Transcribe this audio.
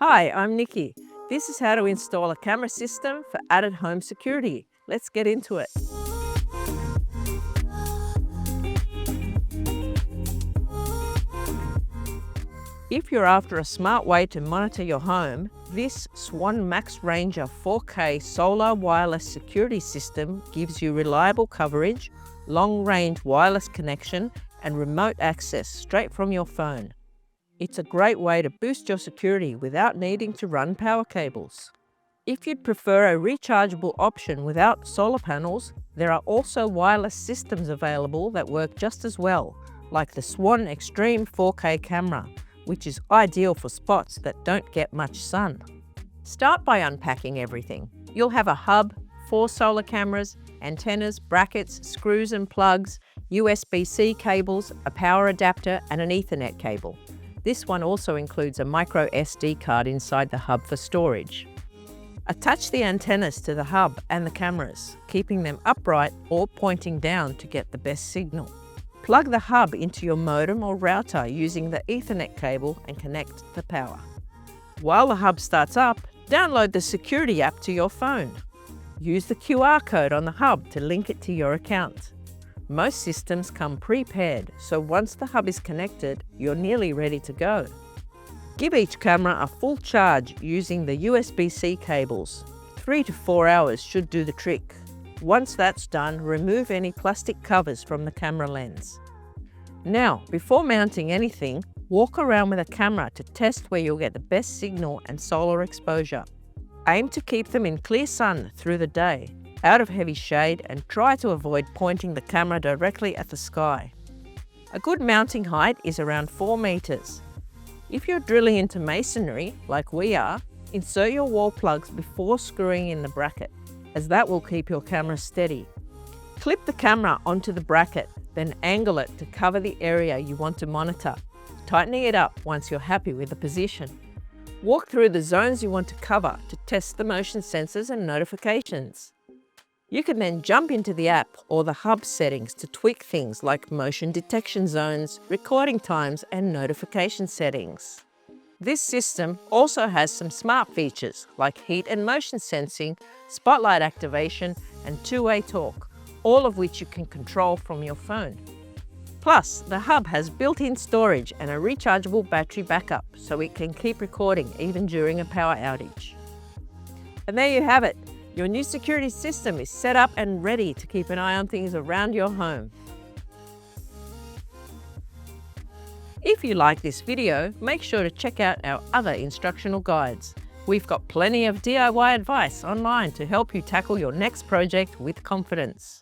Hi, I'm Nikki. This is how to install a camera system for added home security. Let's get into it. If you're after a smart way to monitor your home, this Swan Max Ranger 4K solar wireless security system gives you reliable coverage, long-range wireless connection, and remote access straight from your phone. It's a great way to boost your security without needing to run power cables. If you'd prefer a rechargeable option without solar panels, there are also wireless systems available that work just as well, like the Swan Extreme 4K camera, which is ideal for spots that don't get much sun. Start by unpacking everything. You'll have a hub, 4 solar cameras, antennas, brackets, screws and plugs, USB-C cables, a power adapter and an Ethernet cable. This one also includes a micro SD card inside the hub for storage. Attach the antennas to the hub and the cameras, keeping them upright or pointing down to get the best signal. Plug the hub into your modem or router using the Ethernet cable and connect the power. While the hub starts up, download the security app to your phone. Use the QR code on the hub to link it to your account. Most systems come pre-paired, so once the hub is connected, you're nearly ready to go. Give each camera a full charge using the USB-C cables. 3 to 4 hours should do the trick. Once that's done, remove any plastic covers from the camera lens. Now, before mounting anything, walk around with a camera to test where you'll get the best signal and solar exposure. Aim to keep them in clear sun through the day, out of heavy shade, and try to avoid pointing the camera directly at the sky. A good mounting height is around 4 meters. If you're drilling into masonry, like we are, insert your wall plugs before screwing in the bracket, as that will keep your camera steady. Clip the camera onto the bracket, then angle it to cover the area you want to monitor, tightening it up once you're happy with the position. Walk through the zones you want to cover to test the motion sensors and notifications. You can then jump into the app or the hub settings to tweak things like motion detection zones, recording times, and notification settings. This system also has some smart features like heat and motion sensing, spotlight activation, and two-way talk, all of which you can control from your phone. Plus, the hub has built-in storage and a rechargeable battery backup, so it can keep recording even during a power outage. And there you have it. Your new security system is set up and ready to keep an eye on things around your home. If you like this video, make sure to check out our other instructional guides. We've got plenty of DIY advice online to help you tackle your next project with confidence.